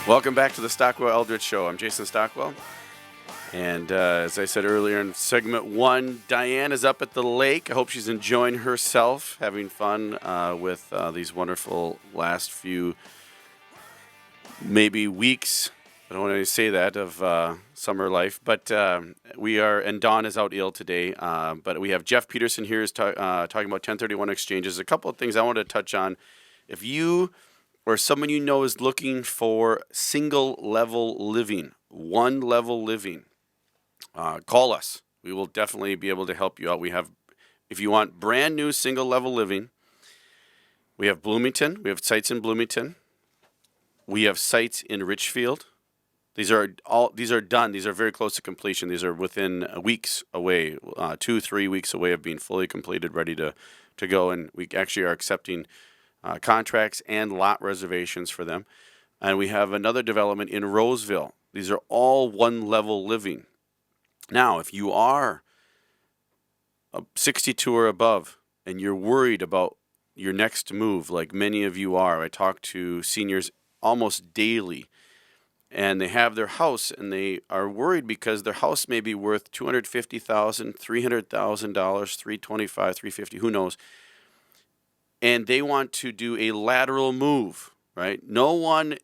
Welcome back to the Stockwell Eldritch Show. I'm Jason Stockwell. And as I said earlier in segment one, Diane is up at the lake. I hope she's enjoying herself, having fun with these wonderful last few, maybe weeks. I don't want to say that of summer life. But and Dawn is out ill today. But we have Jeff Peterson here is talking about 1031 exchanges. A couple of things I want to touch on. If you or someone you know is looking for single level living, one level living, call us. We will definitely be able to help you out. We have, if you want brand new single level living, we have Bloomington. We have sites in Bloomington. We have sites in Richfield. These are done. These are very close to completion. These are within weeks away, 2-3 weeks away of being fully completed, ready to go. And we actually are accepting contracts and lot reservations for them. And we have another development in Roseville. These are all one level living. Now, if you are 62 or above and you're worried about your next move, like many of you are, I talk to seniors almost daily, and they have their house and they are worried because their house may be worth $250,000, $300,000, $325,000, $350,000, who knows? And they want to do a lateral move, right? I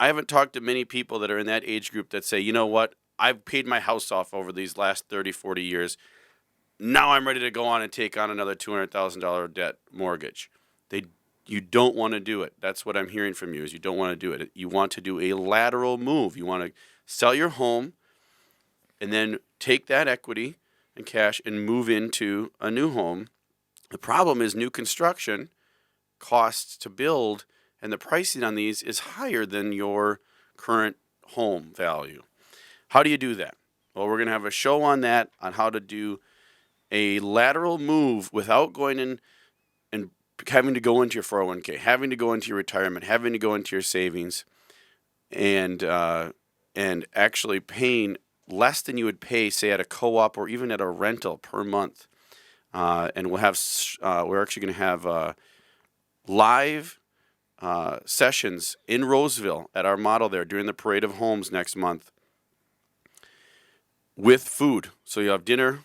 haven't talked to many people that are in that age group that say, you know what, I've paid my house off over these last 30, 40 years. Now I'm ready to go on and take on another $200,000 debt mortgage. You don't want to do it. That's what I'm hearing from you, is you don't want to do it. You want to do a lateral move. You want to sell your home and then take that equity and cash and move into a new home. The problem is new construction costs to build, and the pricing on these is higher than your current home value. How do you do that? Well, we're going to have a show on that, on how to do a lateral move without going in and having to go into your 401k, having to go into your retirement, having to go into your savings, and actually paying less than you would pay, say, at a co-op or even at a rental per month. And we're actually going to have live sessions in Roseville at our model there during the Parade of Homes next month with food. So you have dinner,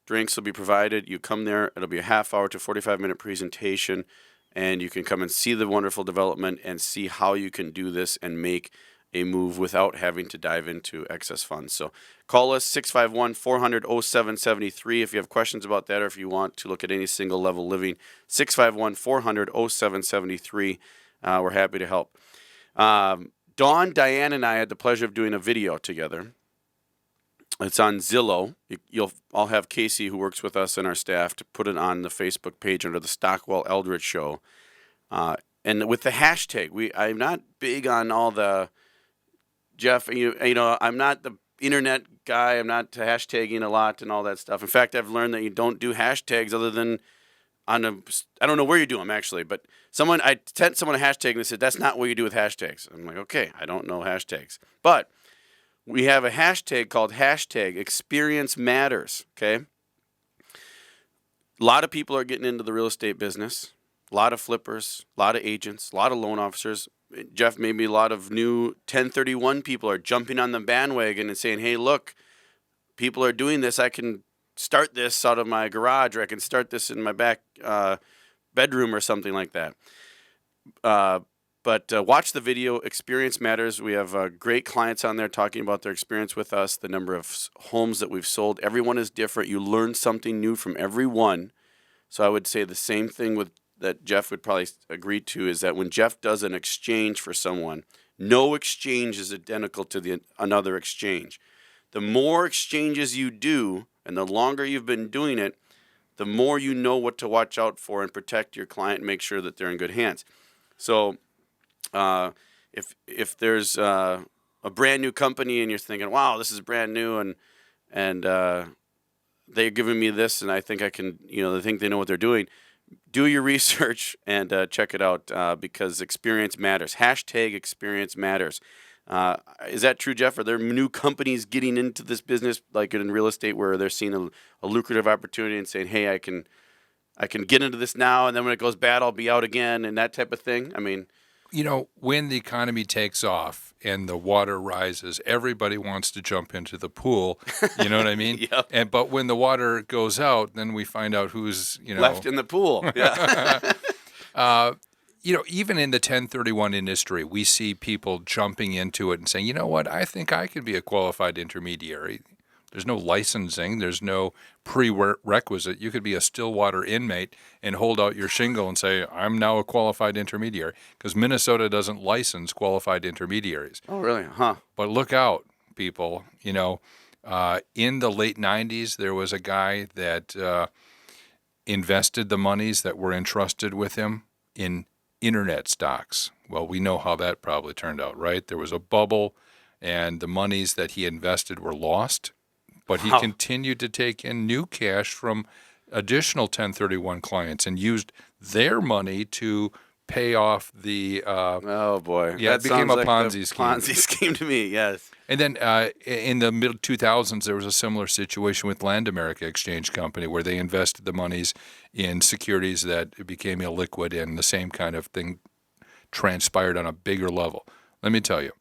drinks will be provided. You come there, it'll be a half-hour to 45-minute presentation, and you can come and see the wonderful development and see how you can do this and make a move without having to dive into excess funds. So call us 651-400-0773 if you have questions about that, or if you want to look at any single level living. 651-400-0773. We're happy to help. Dawn, Diane, and I had the pleasure of doing a video together. It's on Zillow. I'll have Casey, who works with us and our staff, to put it on the Facebook page under the Stockwell Eldritch Show. And with the hashtag, I'm not big on all the Jeff, you know, I'm not the internet guy. I'm not hashtagging a lot and all that stuff. In fact, I've learned that you don't do hashtags other than I don't know where you do them actually, but I sent someone a hashtag and they said, that's not what you do with hashtags. I'm like, okay, I don't know hashtags. But we have a hashtag called hashtag Experience Matters, okay? A lot of people are getting into the real estate business. A lot of flippers, a lot of agents, a lot of loan officers. Jeff, maybe a lot of new 1031 people are jumping on the bandwagon and saying, hey, look, people are doing this. I can start this out of my garage, or I can start this in my back bedroom or something like that. But watch the video. Experience Matters. We have great clients on there talking about their experience with us, the number of homes that we've sold. Everyone is different. You learn something new from every one. So I would say the same thing that Jeff would probably agree to, is that when Jeff does an exchange for someone, no exchange is identical to another exchange. The more exchanges you do, and the longer you've been doing it, the more you know what to watch out for and protect your client and make sure that they're in good hands. So if there's a brand new company and you're thinking, wow, this is brand new, and they're giving me this, and I think I can, they think they know what they're doing, do your research and check it out because experience matters. Hashtag experience matters. Is that true, Jeff? Are there new companies getting into this business, like in real estate, where they're seeing a lucrative opportunity and saying, hey, I can get into this now, and then when it goes bad, I'll be out again, and that type of thing? I mean, when the economy takes off and the water rises, everybody wants to jump into the pool. You know what I mean? Yep. But when the water goes out, then we find out who's, Left in the pool. Yeah. Even in the 1031 industry, we see people jumping into it and saying, you know what, I think I could be a qualified intermediary. There's no licensing. There's no prerequisite. You could be a Stillwater inmate and hold out your shingle and say, I'm now a qualified intermediary, because Minnesota doesn't license qualified intermediaries. Oh, really? Huh. But look out, people. In the late 90s, there was a guy that invested the monies that were entrusted with him in internet stocks. Well, we know how that probably turned out, right? There was a bubble, and the monies that he invested were lost. But he continued to take in new cash from additional 1031 clients and used their money to pay off the... oh, boy. Yeah, that it became a like Ponzi scheme. Ponzi scheme to me, yes. And then in the middle 2000s, there was a similar situation with Land America Exchange Company, where they invested the monies in securities that became illiquid, and the same kind of thing transpired on a bigger level. Let me tell you,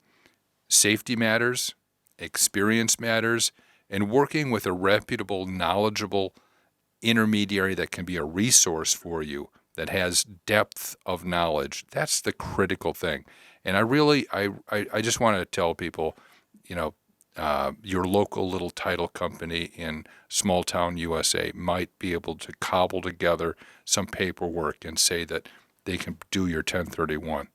safety matters, experience matters, and working with a reputable, knowledgeable intermediary that can be a resource for you, that has depth of knowledge, that's the critical thing. And I just want to tell people, your local little title company in small town USA might be able to cobble together some paperwork and say that they can do your 1031.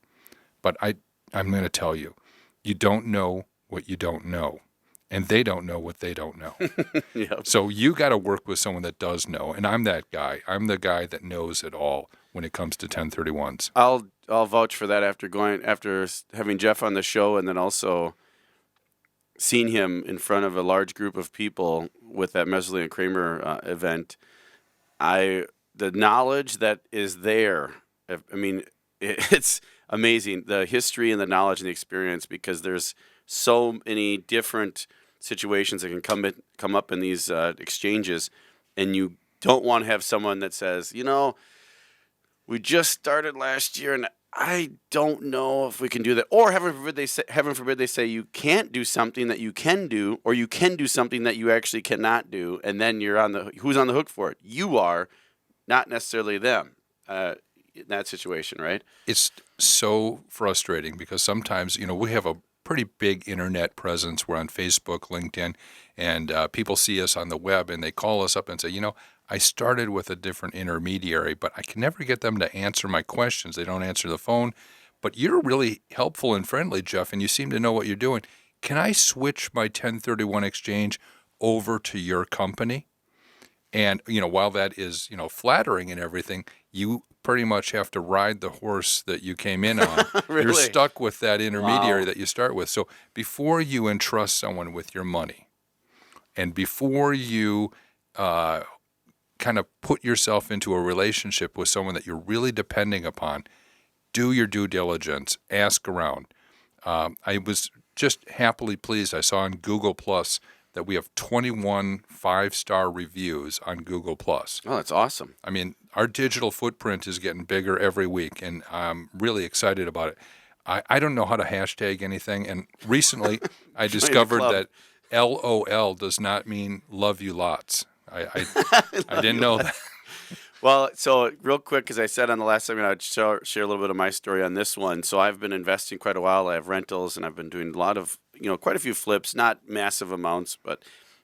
But I'm going to tell you, you don't know what you don't know. And they don't know what they don't know. Yep. So you got to work with someone that does know. And I'm that guy. I'm the guy that knows it all when it comes to 1031s. I'll vouch for that after having Jeff on the show, and then also seeing him in front of a large group of people with that Meserly and Kramer event. The knowledge that is there, it's amazing, the history and the knowledge and the experience, because there's so many different situations that can come up in these exchanges, and you don't want to have someone that says, we just started last year and I don't know if we can do that. Or heaven forbid they say you can't do something that you can do, or you can do something that you actually cannot do, and then who's on the hook for it? You are, not necessarily them. In that situation, right? It's so frustrating, because sometimes, we have a pretty big internet presence. We're on Facebook, LinkedIn, and people see us on the web, and they call us up and say, I started with a different intermediary, but I can never get them to answer my questions. They don't answer the phone. But you're really helpful and friendly, Jeff, and you seem to know what you're doing. Can I switch my 1031 exchange over to your company? And, while that is, flattering and everything, you pretty much have to ride the horse that you came in on. Really? You're stuck with that intermediary Wow. that you start with. So before you entrust someone with your money, and before you kind of put yourself into a relationship with someone that you're really depending upon, do your due diligence, ask around. I was just happily pleased. I saw on Google Plus that we have 21 5-star reviews on Google Plus. Oh, that's awesome. I mean, our digital footprint is getting bigger every week, and I'm really excited about it. I don't know how to hashtag anything, and recently I discovered that LOL does not mean love you lots. I didn't know that. Well, so real quick, because I said on the last segment I'd share a little bit of my story on this one. So I've been investing quite a while. I have rentals, and I've been doing a lot of, quite a few flips, not massive amounts,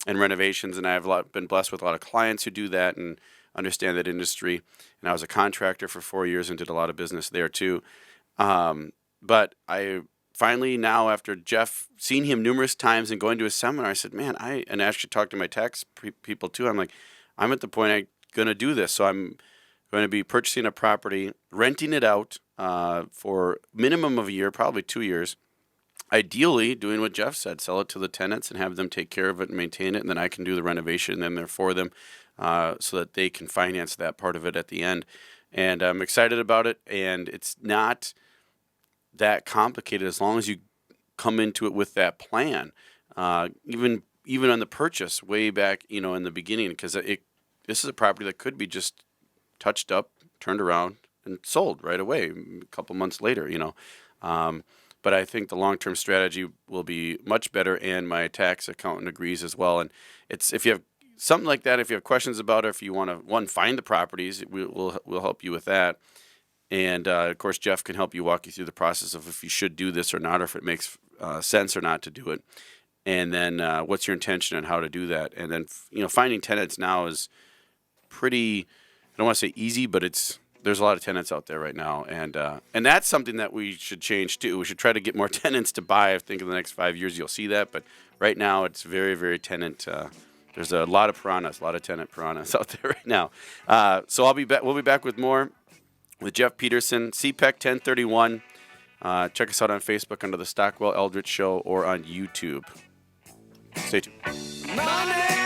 and renovations. And I've been blessed with a lot of clients who do that and understand that industry. And I was a contractor for 4 years and did a lot of business there too. But I finally now, after Jeff, seeing him numerous times and going to his seminar, I said, man, and I actually talked to my tax people too. I'm like, I'm at the point I'm going to do this. So I'm going to be purchasing a property, renting it out for minimum of a year, probably 2 years. Ideally, doing what Jeff said, sell it to the tenants and have them take care of it and maintain it, and then I can do the renovation in there for them so that they can finance that part of it at the end. And I'm excited about it, and it's not that complicated as long as you come into it with that plan. Even on the purchase way back, in the beginning, because this is a property that could be just touched up, turned around, and sold right away a couple months later, But I think the long-term strategy will be much better, and my tax accountant agrees as well. And if you have something like that, if you have questions about it, if you want to find the properties, we'll help you with that. And of course, Jeff can help walk you through the process of if you should do this or not, or if it makes sense or not to do it. And then what's your intention and how to do that. And then finding tenants now is pretty. I don't want to say easy, but there's a lot of tenants out there right now, and that's something that we should change too. We should try to get more tenants to buy. I think in the next 5 years you'll see that, but right now it's very, very tenant. There's a lot of piranhas, a lot of tenant piranhas out there right now. So I'll be back. We'll be back with more with Jeff Peterson, CPEC 1031. Check us out on Facebook under the Stockwell Eldritch Show or on YouTube. Stay tuned. Money!